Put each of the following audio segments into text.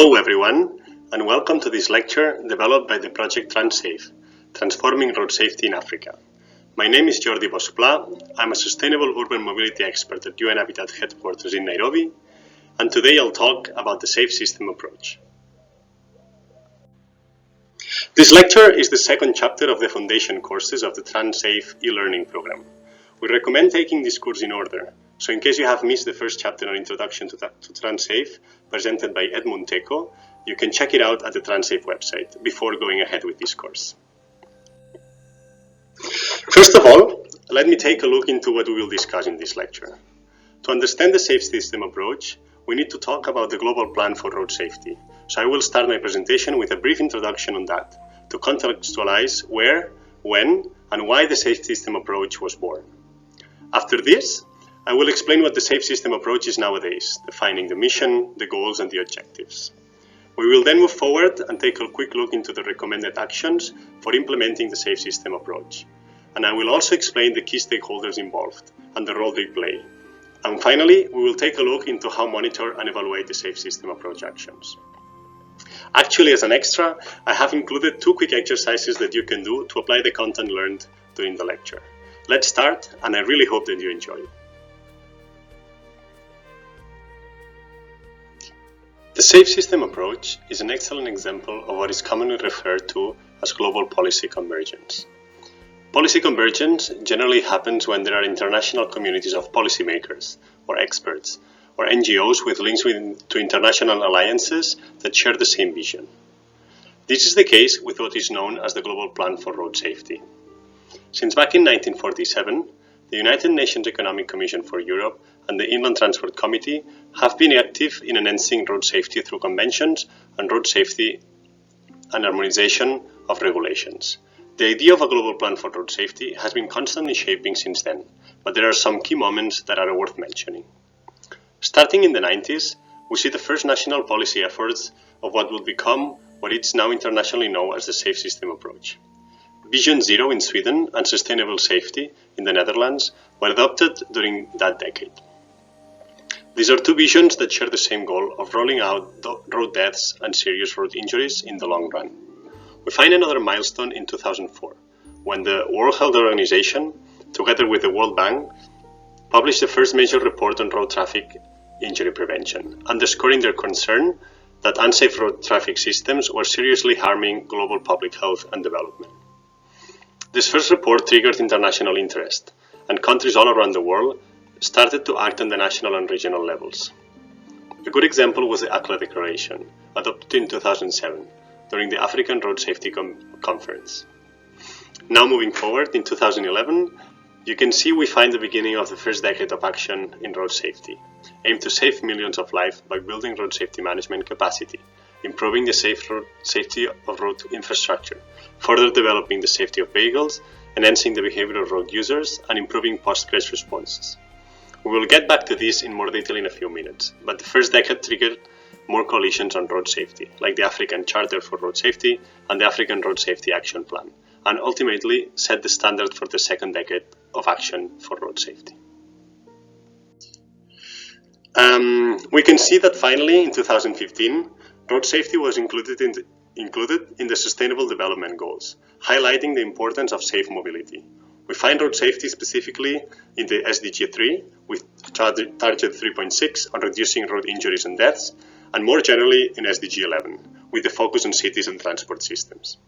Hello everyone, and welcome to this lecture developed by the project TransSafe, Transforming Road Safety in Africa. My name is Jordi Boschpla. I'm a sustainable urban mobility expert at UN Habitat headquarters in Nairobi, and today I'll talk about the safe system approach. This lecture is the second chapter of the foundation courses of the TransSafe e-learning program. We recommend taking this course in order, so in case you have missed the first chapter on Introduction to TransSafe, presented by Edmund Teko, you can check it out at the TransSafe website before going ahead with this course. First of all, let me take a look into what we will discuss in this lecture. To understand the safe system approach, we need to talk about the global plan for road safety. So I will start my presentation with a brief introduction on that, to contextualize where, when, and why the safe system approach was born. After this, I will explain what the safe system approach is nowadays, defining the mission, the goals, and the objectives. We will then move forward and take a quick look into the recommended actions for implementing the safe system approach. And I will also explain the key stakeholders involved and the role they play. And finally, we will take a look into how monitor and evaluate the safe system approach actions. Actually, as an extra, I have included 2 quick exercises that you can do to apply the content learned during the lecture. Let's start, and I really hope that you enjoy it. The safe system approach is an excellent example of what is commonly referred to as global policy convergence. Policy convergence generally happens when there are international communities of policymakers, or experts, or NGOs with links to international alliances that share the same vision. This is the case with what is known as the Global Plan for Road Safety. Since back in 1947, the United Nations Economic Commission for Europe and the Inland Transport Committee have been active in enhancing road safety through conventions on road safety and harmonization of regulations. The idea of a global plan for road safety has been constantly shaping since then, but there are some key moments that are worth mentioning. Starting in the 90s, we see the first national policy efforts of what would become what is now internationally known as the safe system approach. Vision Zero in Sweden and Sustainable Safety in the Netherlands were adopted during that decade. These are 2 visions that share the same goal of rolling out road deaths and serious road injuries in the long run. We find another milestone in 2004, when the World Health Organization, together with the World Bank, published the first major report on road traffic injury prevention, underscoring their concern that unsafe road traffic systems were seriously harming global public health and development. This first report triggered international interest, and countries all around the world started to act on the national and regional levels. A good example was the ACLA Declaration, adopted in 2007 during the African Road Safety Conference. Now moving forward, in 2011, you can see we find the beginning of the first decade of action in road safety, aimed to save millions of lives by building road safety management capacity, improving the safety of road infrastructure, further developing the safety of vehicles, enhancing the behavior of road users, and improving post-crash responses. We will get back to this in more detail in a few minutes, but the first decade triggered more coalitions on road safety, like the African Charter for Road Safety and the African Road Safety Action Plan, and ultimately set the standard for the second decade of action for road safety. We can see that finally in 2015, road safety was included in the Sustainable Development Goals, highlighting the importance of safe mobility. We find road safety specifically in the SDG 3, with target 3.6 on reducing road injuries and deaths, and more generally in SDG 11, with the focus on cities and transport systems.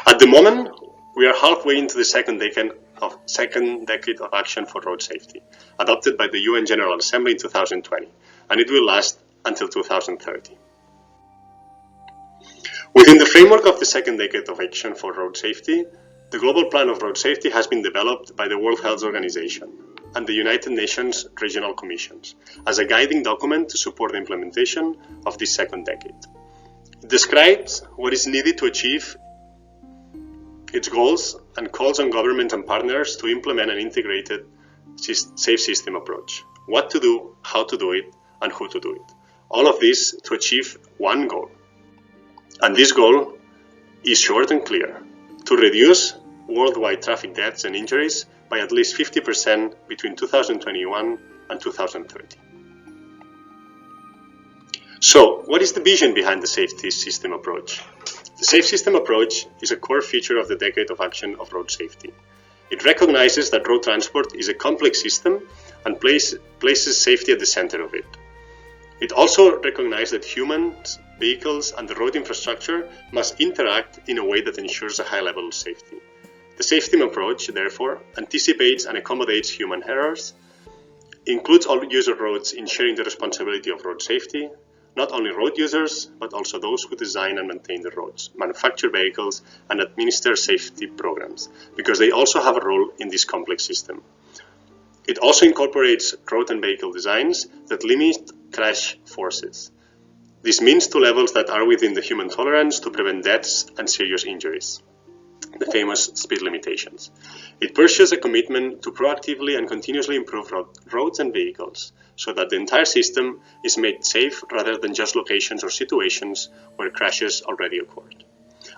At the moment, we are halfway into the second decade of action for road safety, adopted by the UN General Assembly in 2020, and it will last until 2030. Within the framework of the second decade of action for road safety, the Global Plan of Road Safety has been developed by the World Health Organization and the United Nations Regional Commissions as a guiding document to support the implementation of this second decade. It describes what is needed to achieve its goals and calls on governments and partners to implement an integrated safe system approach. What to do, how to do it, and who to do it. All of this to achieve one goal. And this goal is short and clear: to reduce worldwide traffic deaths and injuries by at least 50% between 2021 and 2030. So, what is the vision behind the safety system approach? The safe system approach is a core feature of the Decade of Action of Road Safety. It recognizes that road transport is a complex system and places safety at the center of it. It also recognizes that humans, vehicles, and the road infrastructure must interact in a way that ensures a high level of safety. The safety approach, therefore, anticipates and accommodates human errors, includes all user roads in sharing the responsibility of road safety, not only road users, but also those who design and maintain the roads, manufacture vehicles, and administer safety programs, because they also have a role in this complex system. It also incorporates road and vehicle designs that limit crash forces. This means to levels that are within the human tolerance to prevent deaths and serious injuries, the famous speed limitations. It pursues a commitment to proactively and continuously improve roads and vehicles, so that the entire system is made safe rather than just locations or situations where crashes already occurred.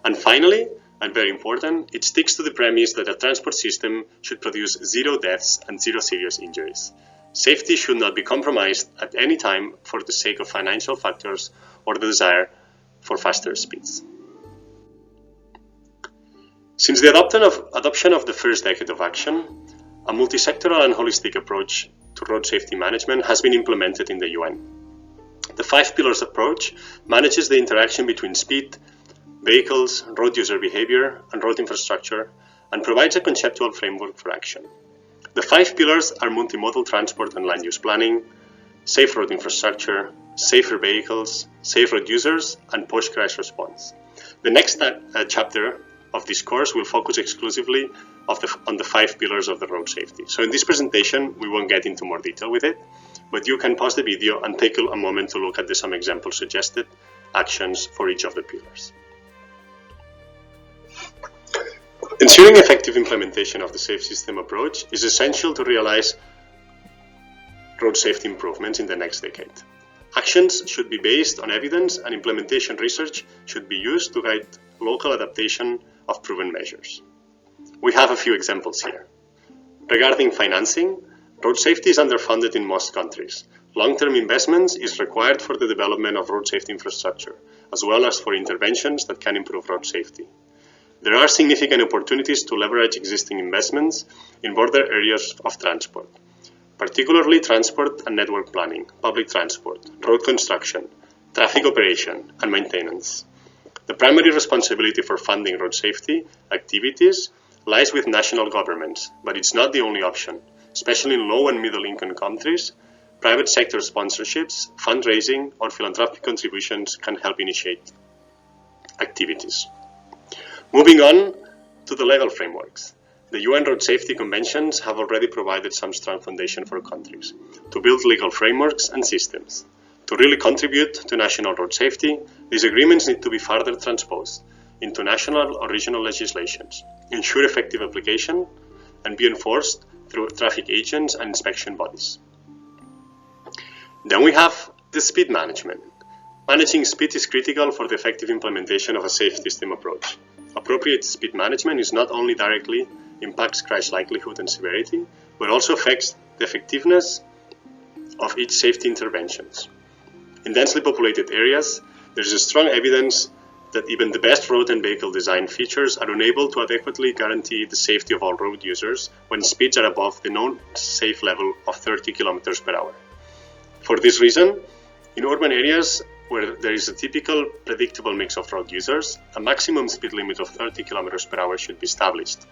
And finally, and very important, it sticks to the premise that a transport system should produce 0 deaths and 0 serious injuries. Safety should not be compromised at any time for the sake of financial factors or the desire for faster speeds. Since the adoption of the first decade of action, a multi-sectoral and holistic approach to road safety management has been implemented in the UN. The 5 pillars approach manages the interaction between speed, vehicles, road user behavior, and road infrastructure, and provides a conceptual framework for action. The 5 pillars are multimodal transport and land use planning, safe road infrastructure, safer vehicles, safe road users, and post-crash response. The next chapter of this course will focus exclusively on the 5 pillars of the road safety. So in this presentation, we won't get into more detail with it, but you can pause the video and take a moment to look at some example suggested actions for each of the pillars. Ensuring effective implementation of the safe system approach is essential to realize road safety improvements in the next decade. Actions should be based on evidence, and implementation research should be used to guide local adaptation of proven measures. We have a few examples here. Regarding financing, road safety is underfunded in most countries. Long-term investments is required for the development of road safety infrastructure, as well as for interventions that can improve road safety. There are significant opportunities to leverage existing investments in border areas of transport, particularly transport and network planning, public transport, road construction, traffic operation, and maintenance. The primary responsibility for funding road safety activities lies with national governments, but it's not the only option. Especially in low and middle income countries, private sector sponsorships, fundraising, or philanthropic contributions can help initiate activities. Moving on to the legal frameworks. The UN Road Safety Conventions have already provided some strong foundation for countries to build legal frameworks and systems. To really contribute to national road safety, these agreements need to be further transposed into national or regional legislations, ensure effective application, and be enforced through traffic agents and inspection bodies. Then we have the speed management. Managing speed is critical for the effective implementation of a safe system approach. Appropriate speed management is not only directly impacts crash likelihood and severity, but also affects the effectiveness of each safety interventions. In densely populated areas, there is strong evidence that even the best road and vehicle design features are unable to adequately guarantee the safety of all road users when speeds are above the known safe level of 30 km per hour. For this reason, in urban areas where there is a typical predictable mix of road users, a maximum speed limit of 30 km per hour should be established.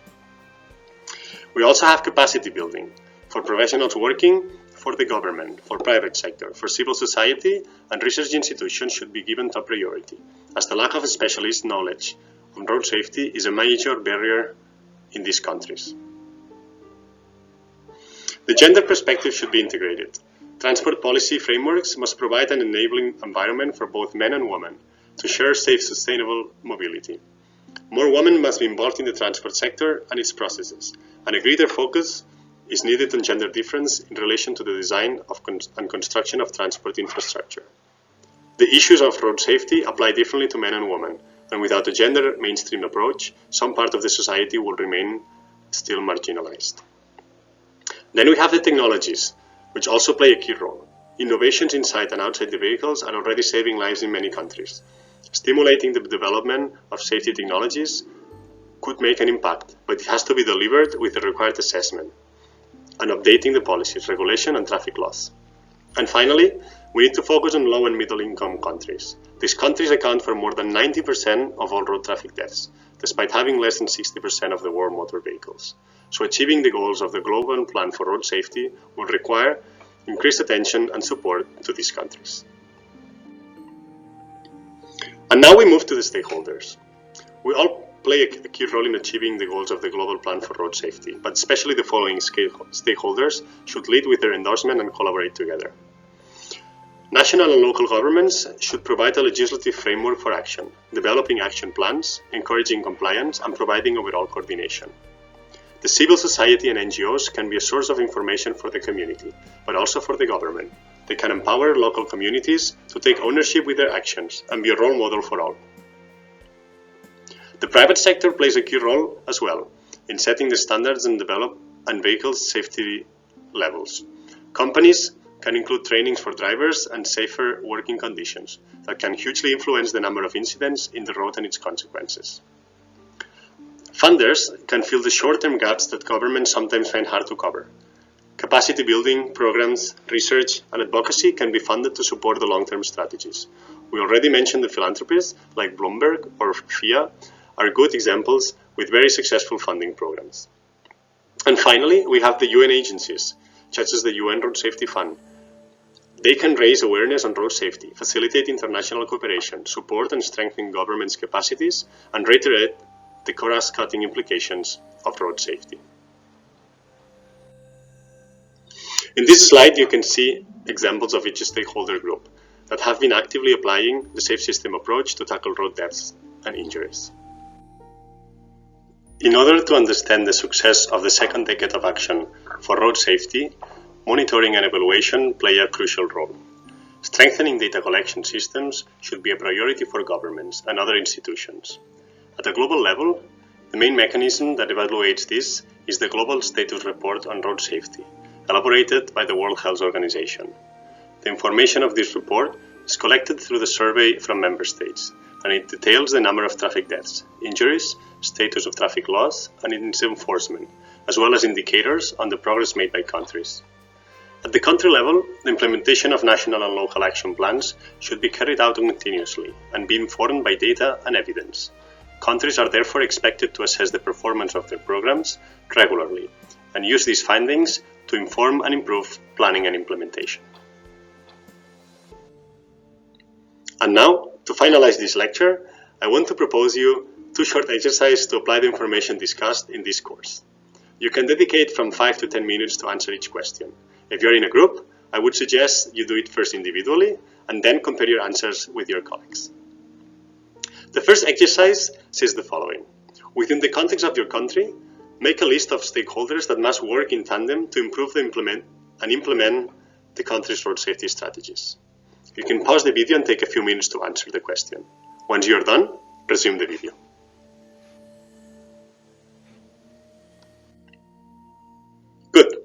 We also have capacity building for professionals working for the government, for private sector, for civil society, and research institutions should be given top priority, as the lack of specialist knowledge on road safety is a major barrier in these countries. The gender perspective should be integrated. Transport policy frameworks must provide an enabling environment for both men and women to share safe, sustainable mobility. More women must be involved in the transport sector and its processes, and a greater focus is needed on gender difference in relation to the design and construction of transport infrastructure. The issues of road safety apply differently to men and women, and without a gender mainstream approach, some part of the society will remain still marginalized. Then we have the technologies, which also play a key role. Innovations inside and outside the vehicles are already saving lives in many countries. Stimulating the development of safety technologies could make an impact, but it has to be delivered with the required assessment and updating the policies, regulation and traffic laws. And finally, we need to focus on low and middle income countries. These countries account for more than 90% of all road traffic deaths, despite having less than 60% of the world motor vehicles. So achieving the goals of the Global Plan for Road Safety will require increased attention and support to these countries. And now we move to the stakeholders. We all play a key role in achieving the goals of the Global Plan for Road Safety, but especially the following stakeholders should lead with their endorsement and collaborate together. National and local governments should provide a legislative framework for action, developing action plans, encouraging compliance, and providing overall coordination. The civil society and NGOs can be a source of information for the community, but also for the government. They can empower local communities to take ownership with their actions and be a role model for all. The private sector plays a key role as well in setting the standards and vehicle safety levels. Companies can include trainings for drivers and safer working conditions that can hugely influence the number of incidents in the road and its consequences. Funders can fill the short-term gaps that governments sometimes find hard to cover. Capacity building programs, research, and advocacy can be funded to support the long-term strategies. We already mentioned the philanthropists like Bloomberg or FIA are good examples with very successful funding programs. And finally, we have the UN agencies, such as the UN Road Safety Fund. They can raise awareness on road safety, facilitate international cooperation, support and strengthen governments' capacities, and reiterate the cross-cutting implications of road safety. In this slide, you can see examples of each stakeholder group that have been actively applying the safe system approach to tackle road deaths and injuries. In order to understand the success of the second decade of action for road safety, monitoring and evaluation play a crucial role. Strengthening data collection systems should be a priority for governments and other institutions. At a global level, the main mechanism that evaluates this is the Global Status Report on Road Safety, elaborated by the World Health Organization. The information of this report is collected through the survey from member states, and it details the number of traffic deaths, injuries, status of traffic laws, and its enforcement, as well as indicators on the progress made by countries. At the country level, the implementation of national and local action plans should be carried out continuously and be informed by data and evidence. Countries are therefore expected to assess the performance of their programs regularly and use these findings to inform and improve planning and implementation. And now, to finalize this lecture, I want to propose you 2 short exercises to apply the information discussed in this course. You can dedicate from 5 to 10 minutes to answer each question. If you're in a group, I would suggest you do it first individually and then compare your answers with your colleagues. The first exercise says the following. Within the context of your country, make a list of stakeholders that must work in tandem to improve implement the country's road safety strategies. You can pause the video and take a few minutes to answer the question. Once you're done, resume the video. Good.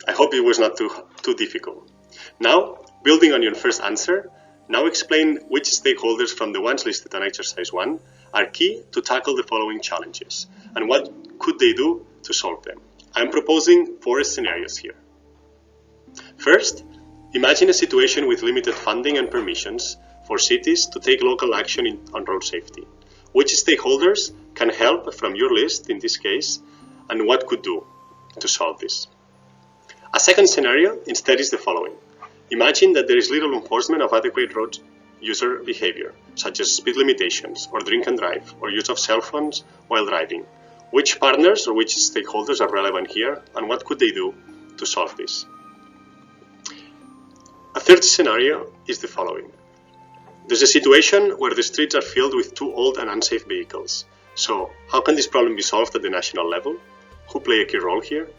I hope it was not too difficult. Now, building on your first answer, now explain which stakeholders from the ones listed on exercise 1 are key to tackle the following challenges and what could they do to solve them. I'm proposing 4 scenarios here. First, imagine a situation with limited funding and permissions for cities to take local action on road safety. Which stakeholders can help from your list in this case and what could do to solve this? A second scenario instead is the following. Imagine that there is little enforcement of adequate road user behavior, such as speed limitations or drink and drive or use of cell phones while driving. Which partners or which stakeholders are relevant here and what could they do to solve this? A third scenario is the following. There's a situation where the streets are filled with too old and unsafe vehicles. So, how can this problem be solved at the national level? Who play a key role here?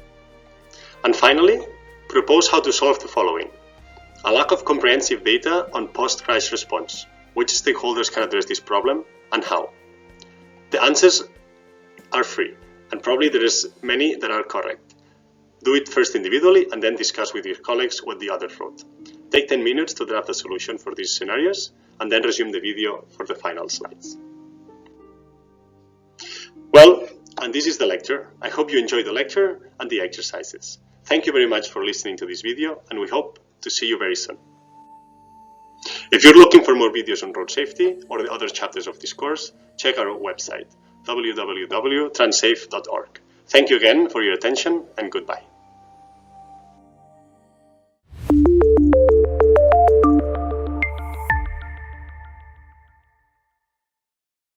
And finally, propose how to solve the following. A lack of comprehensive data on post-crash response. Which stakeholders can address this problem and how? The answers are free, and probably there is many that are correct. Do it first individually and then discuss with your colleagues what the others wrote. Take 10 minutes to draft a solution for these scenarios, and then resume the video for the final slides. Well, and this is the lecture. I hope you enjoyed the lecture and the exercises. Thank you very much for listening to this video, and we hope to see you very soon. If you're looking for more videos on road safety or the other chapters of this course, check our website, www.transafe.org. Thank you again for your attention, and goodbye.